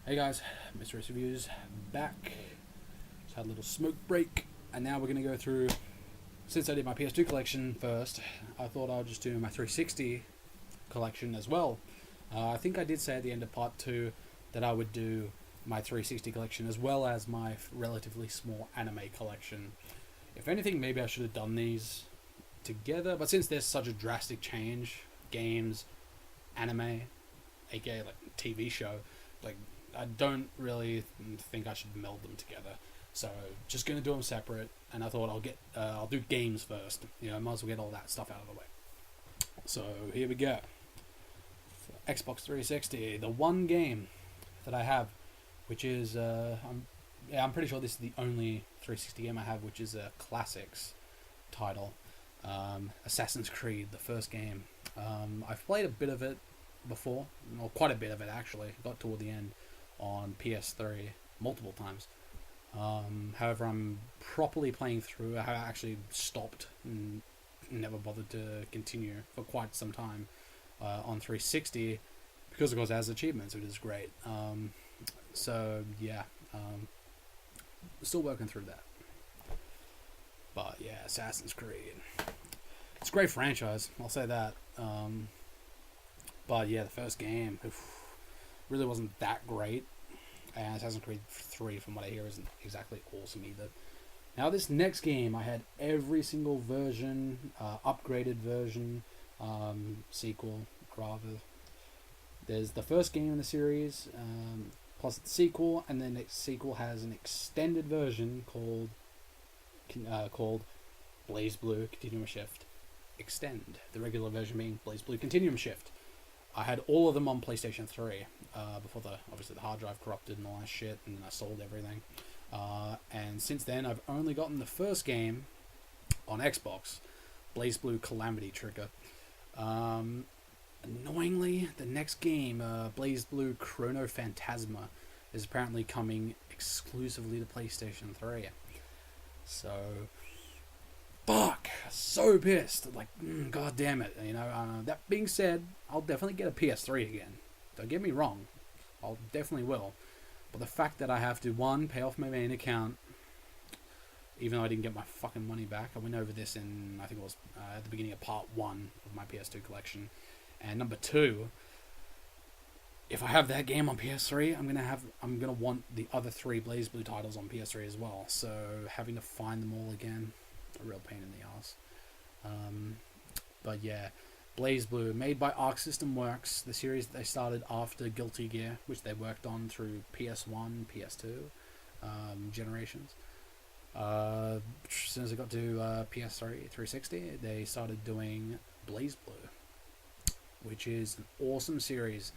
Hey guys, Mr. S Reviews back. Just had a little smoke break, and now we're going to go through. Since I did my PS2 collection first, I thought I'd just do my 360 collection as well. I think I did say at the end of part 2 that I would do my 360 collection as well as my relatively small anime collection. If anything, maybe I should have done these together, but since there's such a drastic change, games, anime, aka like TV show, like I don't really think I should meld them together. So just gonna do them separate, and I thought I'll do games first. You know, might as well get all that stuff out of the way. So here we go. For Xbox 360, the one game that I have, which is I'm pretty sure this is the only 360 game I have, which is a classics title, Assassin's Creed, the first game. I've played a bit of it before, or quite a bit of it actually. Got toward the end on PS3 multiple times. However, I'm properly playing through. I actually stopped and never bothered to continue for quite some time on 360 because, of course, it has achievements, which is great. So yeah, still working through that. But yeah, Assassin's Creed. It's a great franchise, I'll say that. But yeah, the first game really wasn't that great. And Assassin's Creed 3, from what I hear, isn't exactly awesome either. Now, this next game, I had every single version, upgraded version, sequel, rather. There's the first game in the series, plus the sequel, and then the sequel has an extended version called BlazBlue Continuum Shift Extend. The regular version being BlazBlue Continuum Shift. I had all of them on PlayStation 3 before obviously the hard drive corrupted and all that shit, and then I sold everything. And since then, I've only gotten the first game on Xbox, BlazBlue Calamity Trigger. Annoyingly, the next game, BlazBlue Chrono Phantasma, is apparently coming exclusively to PlayStation 3. So, fuck, so pissed. Like, god damn it. You know, that being said, I'll definitely get a PS3 again. Don't get me wrong, I'll definitely will. But the fact that I have to, one, pay off my main account, even though I didn't get my fucking money back. I went over this in, I think it was at the beginning of part 1 of my PS2 collection. And number 2, if I have that game on PS3, I'm gonna want the other 3 BlazBlue titles on PS3 as well. So having to find them all again, a real pain in the ass. But yeah, BlazBlue, made by Arc System Works, the series they started after Guilty Gear, which they worked on through PS1, PS2 generations. As soon as it got to PS3, 360, they started doing BlazBlue, which is an awesome series.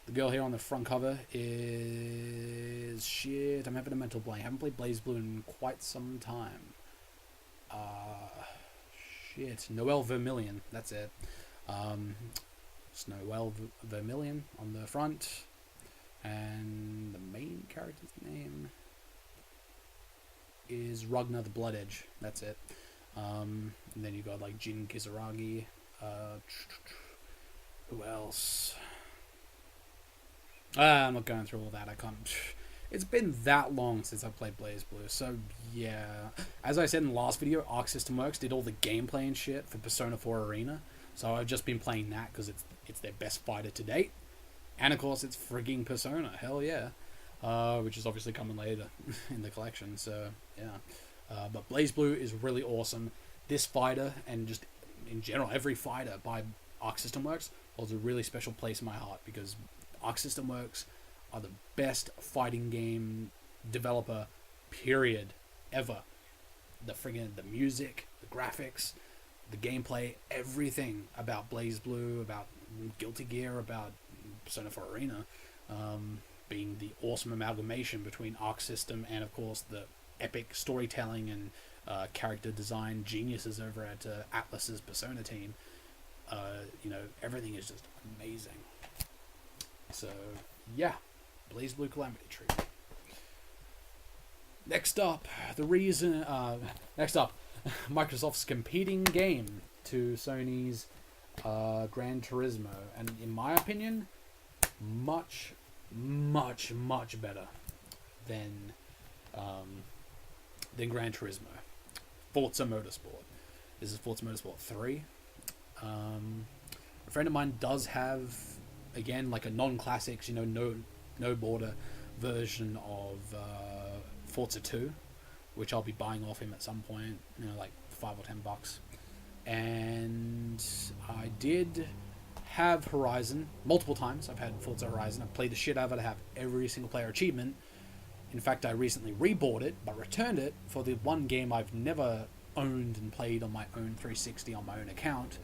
The girl here on the front cover is shit. I'm having a mental blank. I haven't played BlazBlue in quite some time. Noelle Vermillion. That's it. It's Noelle Vermillion on the front, and the main character's name is Ragnar the Blood Edge. That's it. And then you got like Jin Kisaragi. Who else? I'm not going through all that. I can't. It's been that long since I played BlazBlue, so yeah. As I said in the last video, Arc System Works did all the gameplay and shit for Persona 4 Arena, so I've just been playing that because it's their best fighter to date, and of course it's frigging Persona. Hell yeah, which is obviously coming later in the collection. So yeah, but BlazBlue is really awesome. This fighter, and just in general every fighter by Arc System Works, holds a really special place in my heart because Arc System Works are the best fighting game developer, period, ever. The music, the graphics, the gameplay, everything about BlazBlue, about Guilty Gear, about Persona 4 Arena, being the awesome amalgamation between Arc System and, of course, the epic storytelling and character design geniuses over at Atlus's Persona team. Everything is just amazing. So, yeah. BlazBlue Calamity Trigger. Next up, Microsoft's competing game to Sony's Gran Turismo, and in my opinion, much much better than Gran Turismo. Forza Motorsport. This is Forza Motorsport 3. A friend of mine does have, again, like a non-classics, no border version of Forza 2, which I'll be buying off him at some point, like $5 or $10. And I did have Horizon multiple times. I've had Forza Horizon. I've played the shit out of it. I have every single player achievement. In fact, I recently rebought it, but returned it for the one game I've never owned and played on my own 360 on my own account,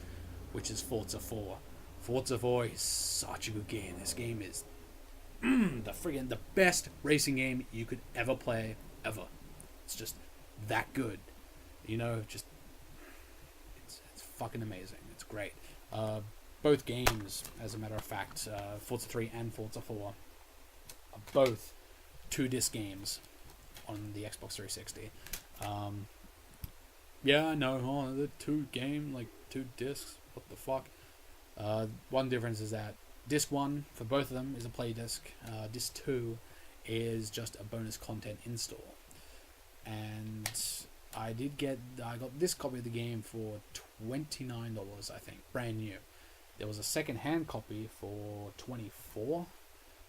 which is Forza 4. Forza 4 is such a good game. This game is the best racing game you could ever play, ever. It's just that good. It's fucking amazing. It's great. Both games, as a matter of fact, Forza 3 and Forza 4, are both 2-disc games on the Xbox 360. Yeah, I know. The 2 discs. What the fuck? One difference is that disc 1 for both of them is a play disc. Disc 2 is just a bonus content install. And I got this copy of the game for $29, I think, brand new. There was a second-hand copy for $24,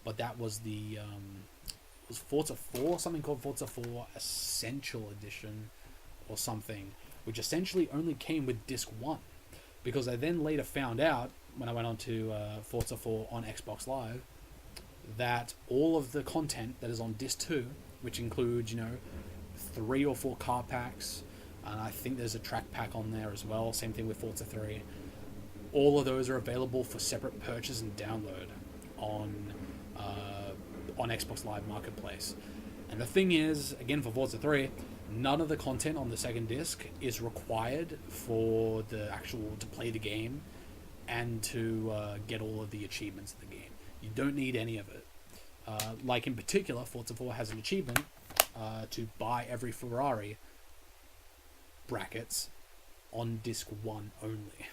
but that was the was Forza 4, something called Forza 4 Essential Edition or something, which essentially only came with disc 1, because I then later found out when I went on to Forza 4 on Xbox Live that all of the content that is on disc 2, which includes 3 or 4 car packs, and I think there's a track pack on there as well, same thing with Forza 3, all of those are available for separate purchase and download on Xbox Live Marketplace. And the thing is, again, for Forza 3, none of the content on the second disc is required for to play the game and to get all of the achievements of the game. You don't need any of it. Like in particular, Forza 4 has an achievement to buy every Ferrari brackets on disc 1 only.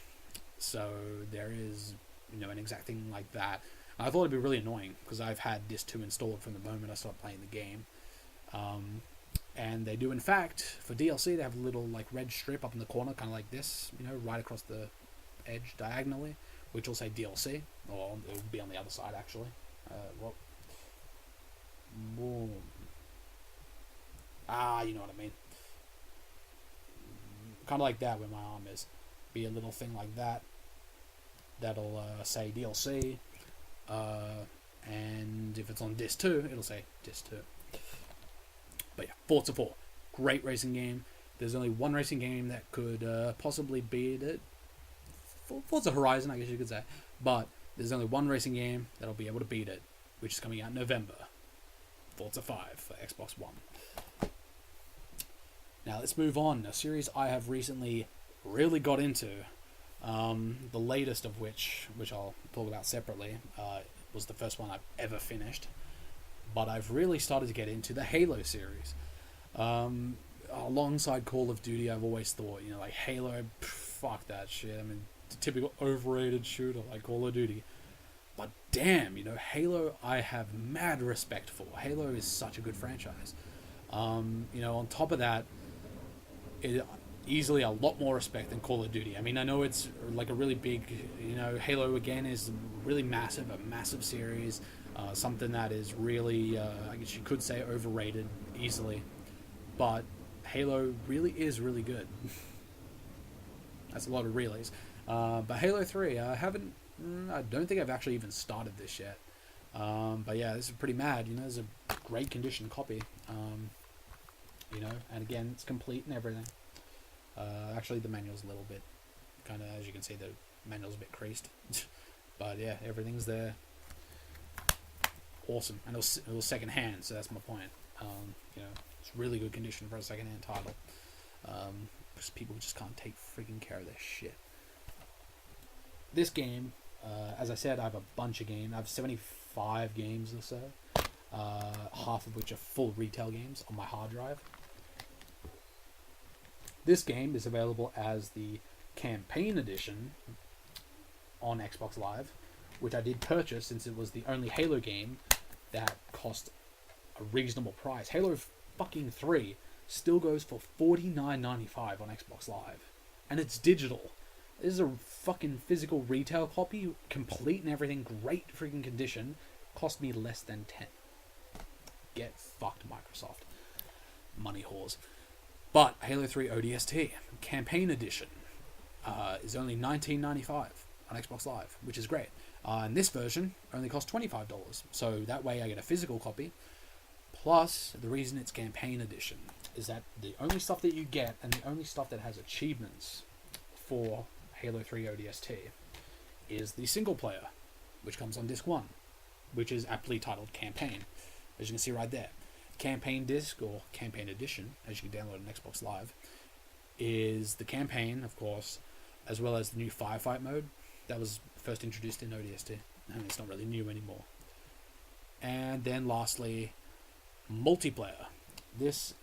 So there is, an exact thing like that. I thought it'd be really annoying because I've had disc 2 installed from the moment I started playing the game. And they do, in fact, for DLC, they have a little red strip up in the corner, kind of like this, right across the edge diagonally, which will say DLC, or it will be on the other side actually. Boom. You know what I mean. Kind of like that where my arm is. Be a little thing like that. That'll say DLC. And if it's on disc 2, it'll say disc 2. But yeah, Forza 4. Great racing game. There's only one racing game that could possibly beat it. Forza Horizon, I guess you could say. But there's only one racing game that'll be able to beat it, which is coming out in November. Forza 5 for Xbox One. Now let's move on. A series I have recently really got into. The latest of which I'll talk about separately, was the first one I've ever finished. But I've really started to get into the Halo series. Alongside Call of Duty, I've always thought, Halo, fuck that shit. I mean, the typical overrated shooter like Call of Duty. But damn, Halo I have mad respect for. Halo is such a good franchise. On top of that, easily a lot more respect than Call of Duty. I mean, I know it's like a really big, Halo again is really massive, a massive series, something that is really, I guess you could say overrated easily, but Halo really is really good. That's a lot of relays. But Halo 3, I don't think I've actually even started this yet. But yeah, this is pretty mad. There's a great condition copy. And again, it's complete and everything. Actually, the manual's a little bit, kind of, as you can see, the manual's a bit creased. But yeah, everything's there. Awesome. And it was second hand, so that's my point. It's really good condition for a second hand title. Because people just can't take freaking care of their shit. This game, as I said, I have a bunch of games. I have 75 games or so. Half of which are full retail games on my hard drive. This game is available as the campaign edition on Xbox Live, which I did purchase since it was the only Halo game that cost a reasonable price. Halo fucking 3 still goes for $49.95 on Xbox Live. And it's digital. This is a fucking physical retail copy, complete and everything, great freaking condition. Cost me less than 10. Get fucked, Microsoft. Money whores. But Halo 3 ODST Campaign Edition is only $19.95 on Xbox Live, which is great. And this version only costs $25. So that way I get a physical copy. Plus, the reason it's Campaign Edition is that the only stuff that you get, and the only stuff that has achievements for Halo 3 ODST, is the single player, which comes on disc 1, which is aptly titled Campaign, as you can see right there. Campaign disc, or Campaign Edition, as you can download on Xbox Live, is the campaign, of course, as well as the new Firefight mode that was first introduced in ODST, and it's not really new anymore. And then lastly, multiplayer. This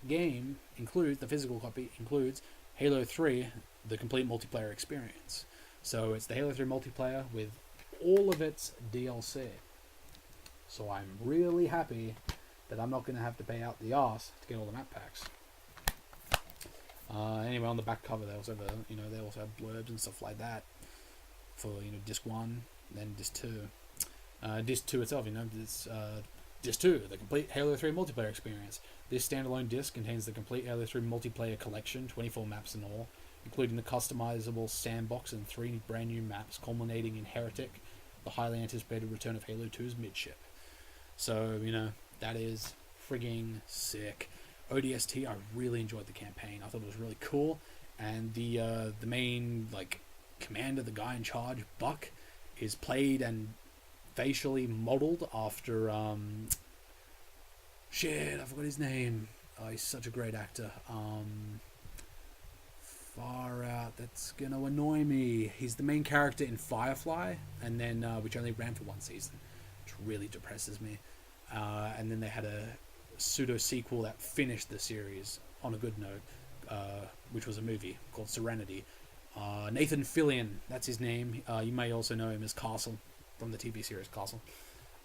game includes, the physical copy includes Halo 3, the complete multiplayer experience. So it's the Halo 3 multiplayer with all of its DLC. So I'm really happy that I'm not going to have to pay out the arse to get all the map packs. Anyway, on the back cover they also have they also have blurbs and stuff like that for disc 1, then disc 2. Disc 2 itself, this disc 2, the complete Halo 3 multiplayer experience. This standalone disc contains the complete Halo 3 multiplayer collection, 24 maps in all, including the customizable sandbox and 3 brand new maps, culminating in Heretic, the highly anticipated return of Halo 2's midship. So, that is frigging sick. ODST, I really enjoyed the campaign. I thought it was really cool, and the main commander, the guy in charge, Buck, is played and facially modeled after I forgot his name. Oh, he's such a great actor. Far out, that's gonna annoy me. He's the main character in Firefly, and then which only ran for 1 season, which really depresses me. And then they had a pseudo sequel that finished the series on a good note, which was a movie called Serenity. Nathan Fillion, that's his name. You may also know him as Castle from the TV series Castle.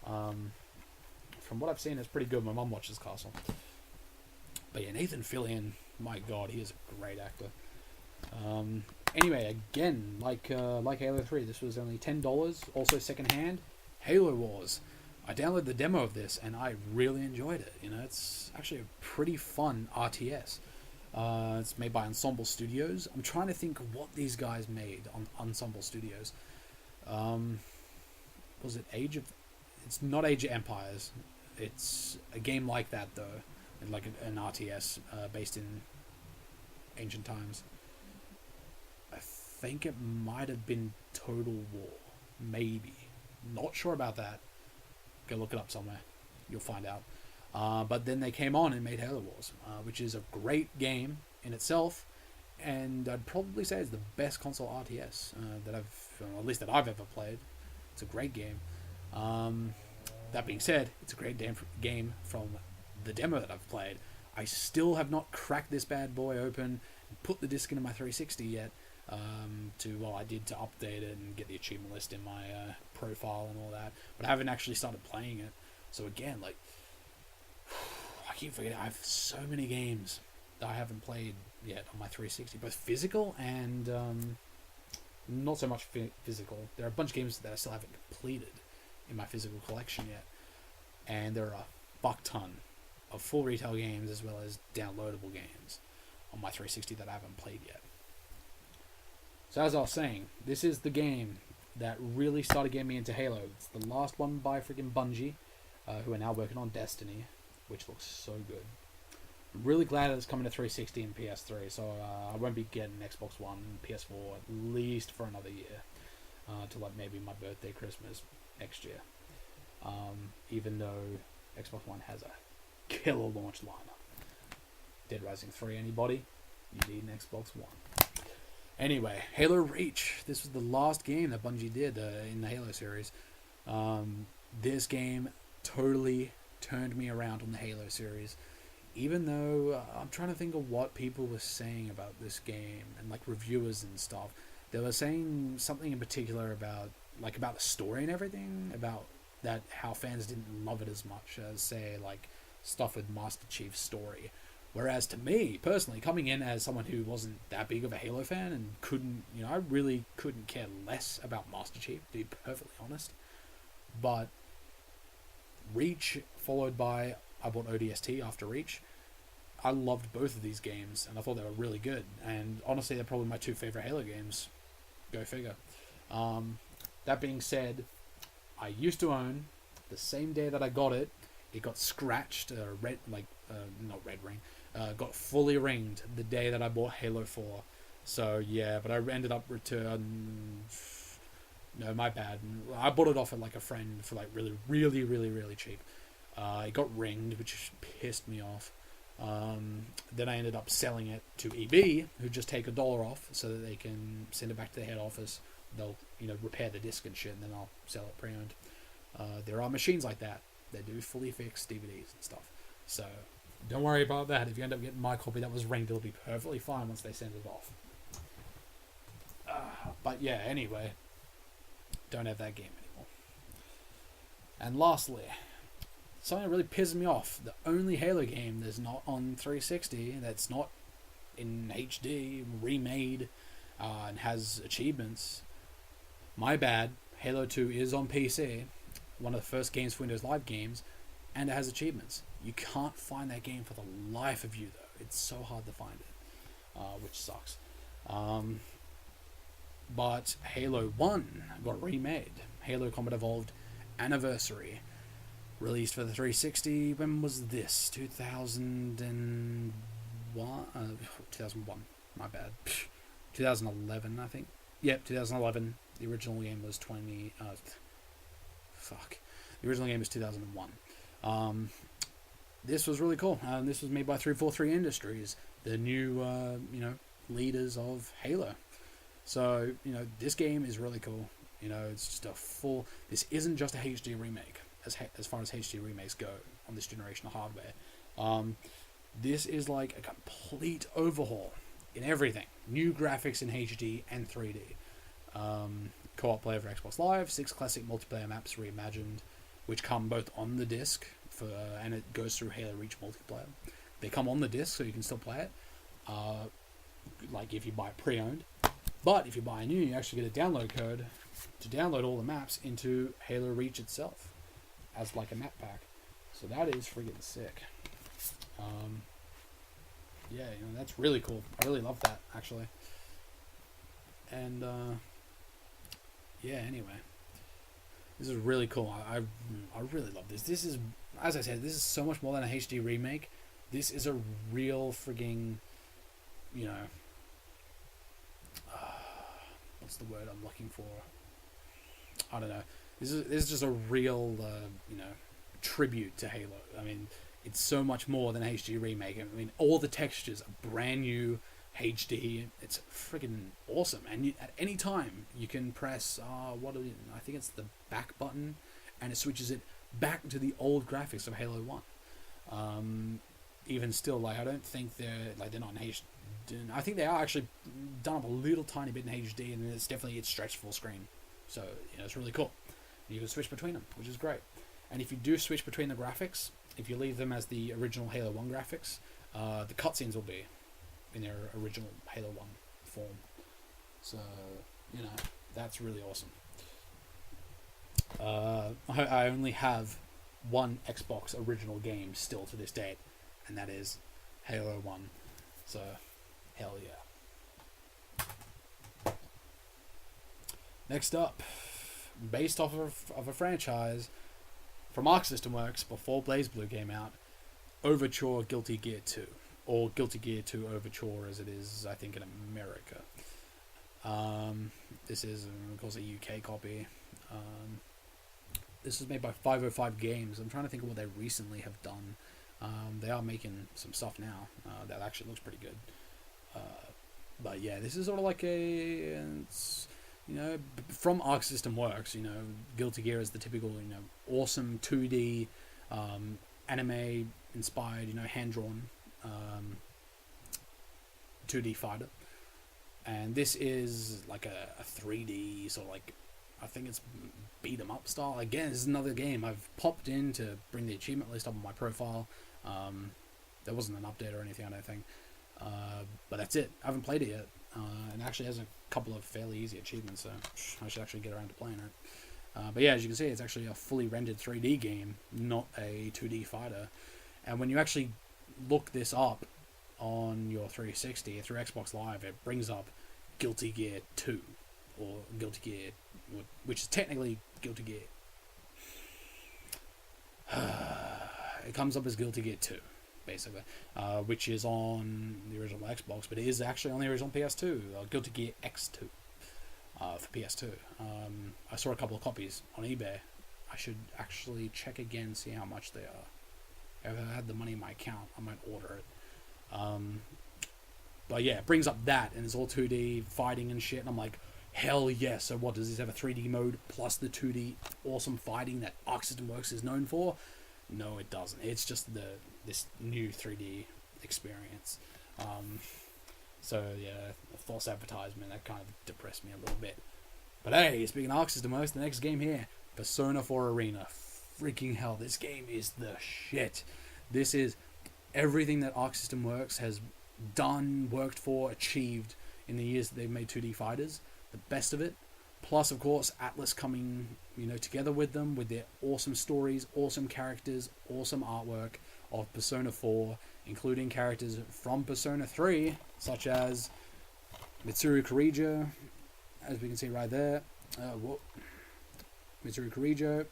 From what I've seen, it's pretty good. My mum watches Castle. But yeah, Nathan Fillion, my god, he is a great actor. Anyway, again, like Halo 3, this was only $10, also secondhand. Halo Wars. I downloaded the demo of this, and I really enjoyed it. It's actually a pretty fun RTS. It's made by Ensemble Studios. I'm trying to think of what these guys made on Ensemble Studios. Was it It's not Age of Empires. It's a game like that, though. Like an RTS based in ancient times. I think it might have been Total War. Maybe. Not sure about that. Go look it up somewhere. You'll find out. But then they came on and made Halo Wars, which is a great game in itself, and I'd probably say it's the best console RTS at least that I've ever played. It's a great game. That being said, it's a great game from the demo that I've played. I still have not cracked this bad boy open and put the disc into my 360 yet. I did to update it and get the achievement list in my profile and all that, but I haven't actually started playing it. So again, I keep forgetting I have so many games that I haven't played yet on my 360, both physical and not so much physical. There are a bunch of games that I still haven't completed in my physical collection yet, and there are a fuck ton of full retail games as well as downloadable games on my 360 that I haven't played yet. So as I was saying, this is the game that really started getting me into Halo. It's the last one by freaking Bungie, who are now working on Destiny, which looks so good. I'm really glad that it's coming to 360 and PS3, so I won't be getting Xbox One and PS4 at least for another year, to maybe my birthday, Christmas next year. Even though Xbox One has a killer launch lineup. Dead Rising 3, anybody? You need an Xbox One. Anyway, Halo Reach. This was the last game that Bungie did in the Halo series. This game totally turned me around on the Halo series. Even though I'm trying to think of what people were saying about this game and reviewers and stuff. They were saying something in particular about the story and everything, about that how fans didn't love it as much as, say, like stuff with Master Chief's story. Whereas to me, personally, coming in as someone who wasn't that big of a Halo fan and couldn't, I really couldn't care less about Master Chief, to be perfectly honest. But Reach, followed by, I bought ODST after Reach. I loved both of these games, and I thought they were really good. And honestly, they're probably my two favorite Halo games. Go figure. That being said, I used to own, the same day that I got it, it got scratched, not red ring, got fully ringed the day that I bought Halo 4. So yeah, but I ended up no, my bad. I bought it off at like a friend for like really, really, really, really cheap. It got ringed, which pissed me off. Then I ended up selling it to EB, who just take $1 off so that they can send it back to the head office. They'll, repair the disc and shit, and then I'll sell it pre-owned. There are machines like that. They do fully fixed DVDs and stuff. So don't worry about that. If you end up getting my copy that was ringed, it'll be perfectly fine once they send it off. But yeah, anyway, don't have that game anymore. And lastly, something that really pisses me off, the only Halo game that's not on 360, that's not in HD, remade, and has achievements. My bad, Halo 2 is on PC, one of the first games for Windows Live games, and it has achievements. You can't find that game for the life of you, though. It's so hard to find it, which sucks. But Halo 1 got remade. Halo Combat Evolved Anniversary. Released for the 360. When was this? 2001? 2001. My bad. 2011, I think. Yep, 2011. The original game was The original game was 2001. This was really cool. This was made by 343 Industries, the new, leaders of Halo. So, this game is really cool. It's just a full... This isn't just a HD remake, as far as HD remakes go on this generation of hardware. This is like a complete overhaul in everything. New graphics in HD and 3D. Co-op play over Xbox Live, 6 classic multiplayer maps reimagined, which come both on the disc, and it goes through Halo Reach multiplayer. They come on the disc, so you can still play it, like if you buy it pre-owned. But if you buy a new, you actually get a download code to download all the maps into Halo Reach itself, as like a map pack. So that is friggin' sick. Yeah, that's really cool. I really love that, actually. And, yeah, anyway. This is really cool. I really love this. This is, as I said, this is so much more than a HD remake. This is a real friggin', what's the word I'm looking for? I don't know. This is just a real, tribute to Halo. I mean, it's so much more than a HD remake. I mean, all the textures are brand new HD. It's friggin' awesome. And at any time, you can press, I think it's the back button, and it switches it back to the old graphics of Halo 1. Even still, I don't think they're not in HD. I think they are actually done up a little tiny bit in HD, and it's stretched full screen. So, it's really cool. You can switch between them, which is great. And if you do switch between the graphics, if you leave them as the original Halo 1 graphics, the cutscenes will be in their original Halo 1 form. So, that's really awesome. I only have one Xbox original game still to this date, and that is Halo 1. So, hell yeah. Next up, based off of a franchise from Arc System Works before BlazBlue came out, Overture Guilty Gear 2, or Guilty Gear 2 Overture as it is, I think, in America. This is, of course, a UK copy. This is made by 505 Games. I'm trying to think of what they recently have done. They are making some stuff now that actually looks pretty good. But yeah, this is sort of like from Arc System Works. Guilty Gear is the typical, awesome 2D, anime inspired, hand drawn, 2D fighter. And this is like a 3D sort of like, I think it's beat 'em up style. Again, this is another game I've popped in to bring the achievement list up on my profile. There wasn't an update or anything, I don't think. But that's it. I haven't played it yet. And it actually has a couple of fairly easy achievements, so I should actually get around to playing it. But yeah, as you can see, it's actually a fully rendered 3D game, not a 2D fighter. And when you actually look this up on your 360 through Xbox Live, it brings up Guilty Gear 2, or Guilty Gear, which is technically Guilty Gear. It comes up as Guilty Gear 2, basically, which is on the original Xbox, but it is actually on the original PS2, Guilty Gear X2 for PS2. I saw a couple of copies on eBay. I should actually check again, see how much they are. If I had the money in my account, I might order it. But yeah, it brings up that, and it's all 2D fighting and shit, and I'm like, hell yes. So what, does this have a 3D mode plus the 2D awesome fighting that Arc System Works is known for? No, it doesn't. It's just this new 3D experience. So yeah, a false advertisement, that kind of depressed me a little bit. But hey, speaking of Arc System Works, the next game here, Persona 4 Arena. Freaking hell, this game is the shit. This is everything that Arc System Works has done, worked for, achieved in the years that they've made 2D fighters. The best of it. Plus, of course, Atlus coming, together with them with their awesome stories, awesome characters, awesome artwork of Persona 4, including characters from Persona 3, such as Mitsuru Kirijo, as we can see right there. Mitsuru Kirijo,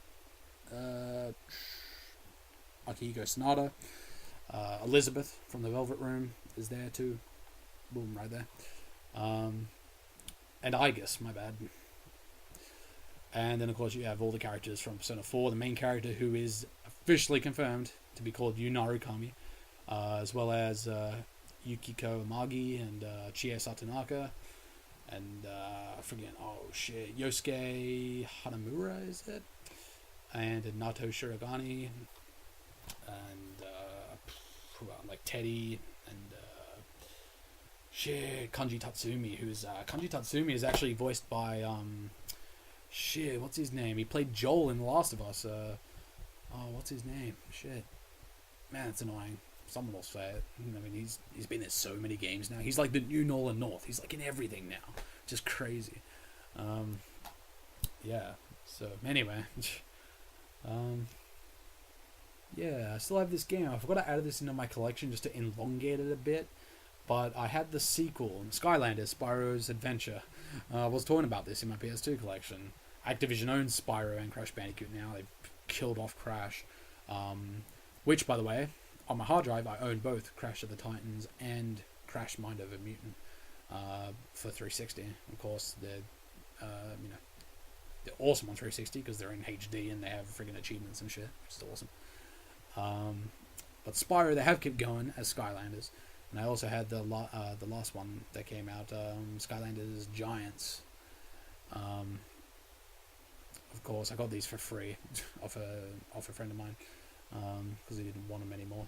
Akihiko Sanada, Elizabeth from the Velvet Room is there too. Boom, right there. And Aigis, my bad. And then, of course, you have all the characters from Persona 4. The main character, who is officially confirmed to be called Yu Narukami, as well as Yukiko Amagi and Chie Satonaka. And, Yosuke Hanamura, is it? And Nato Shirogane. And, Teddy. And, Kanji Tatsumi, who's... Kanji Tatsumi is actually voiced by, what's his name? He played Joel in The Last of Us. What's his name? Man, it's annoying. Someone will say it. He's been in so many games now. He's like the new Nolan North. He's like in everything now. Just crazy. Yeah. So, anyway. Yeah, I still have this game. I forgot to add this into my collection just to elongate it a bit. But I had the sequel, Skylanders, Spyro's Adventure. I was talking about this in my PS2 collection. Activision owns Spyro and Crash Bandicoot now. They've killed off Crash. Which, by the way, on my hard drive, I own both Crash of the Titans and Crash Mind Over Mutant for 360. Of course, they're awesome on 360 because they're in HD and they have friggin' achievements and shit, which is awesome. But Spyro, they have kept going as Skylanders. And I also had the last one that came out, Skylanders Giants. Of course, I got these for free off a friend of mine because he didn't want them anymore.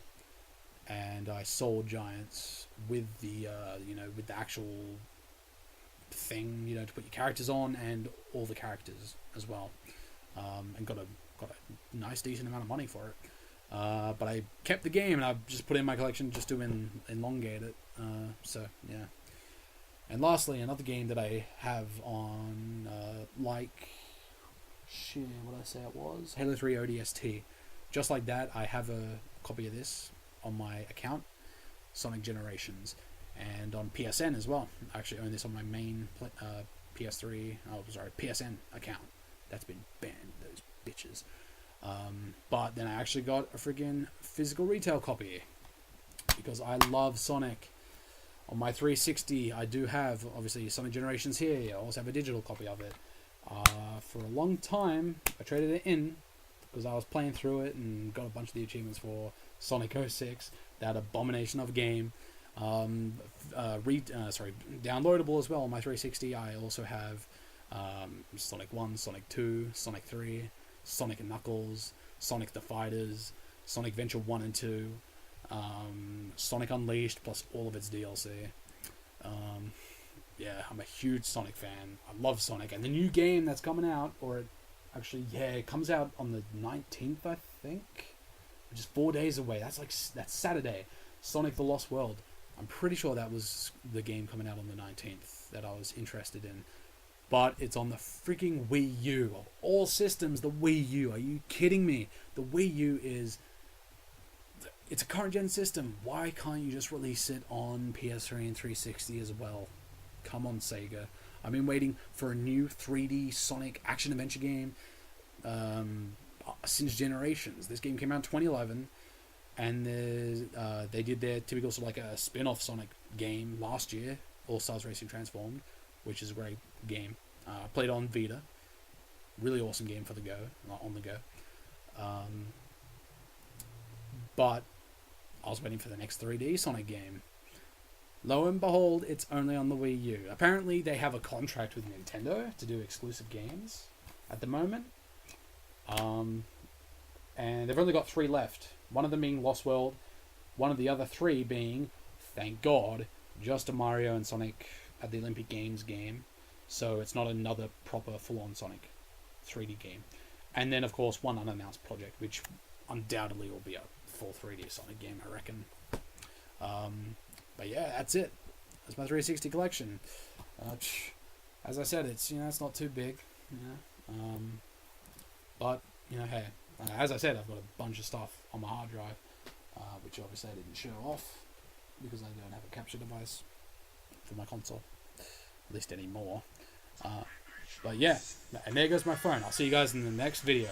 And I sold Giants with the with the actual thing, to put your characters on, and all the characters as well, and got a nice decent amount of money for it. But I kept the game and I just put it in my collection just to elongate it. So yeah. And lastly, another game that I have on what did I say it was? Halo 3 ODST. Just like that, I have a copy of this on my account, Sonic Generations, and on PSN as well. I actually own this on my main PSN account. That's been banned, those bitches. But then I actually got a friggin' physical retail copy because I love Sonic. On my 360, I do have, obviously, Sonic Generations here. I also have a digital copy of it. For a long time, I traded it in because I was playing through it and got a bunch of the achievements for Sonic 06, that abomination of a game. Downloadable as well on my 360. I also have Sonic 1, Sonic 2, Sonic 3, Sonic and Knuckles, Sonic the Fighters, Sonic Venture 1 and 2, Sonic Unleashed, plus all of its DLC. yeah, I'm a huge Sonic fan. I love Sonic, and the new game that's coming out, it comes out on the 19th, I think, which is 4 days away. That's Saturday. Sonic the Lost World. I'm pretty sure that was the game coming out on the 19th that I was interested in. But it's on the freaking Wii U. Of all systems, the Wii U. Are you kidding me? The Wii U it's a current gen system. Why can't you just release it on PS3 and 360 as well? Come on, Sega. I've been waiting for a new 3D Sonic action-adventure game since generations. This game came out in 2011, and they did their typical sort of like a spin-off Sonic game last year, All Stars Racing Transformed, which is a great game. Played on Vita. Really awesome game for the go, not on the go. But I was waiting for the next 3D Sonic game. Lo and behold, it's only on the Wii U. Apparently, they have a contract with Nintendo to do exclusive games at the moment. And they've only got 3 left. One of them being Lost World. One of the other 3 being, thank God, just a Mario and Sonic at the Olympic Games game. So it's not another proper full-on Sonic 3D game. And then, of course, one unannounced project, which undoubtedly will be a full 3D Sonic game, I reckon. But yeah, that's it. That's my 360 collection. As I said, it's not too big. But hey, as I said, I've got a bunch of stuff on my hard drive, which obviously I didn't show off because I don't have a capture device for my console, at least anymore. But yeah, and there goes my phone. I'll see you guys in the next video.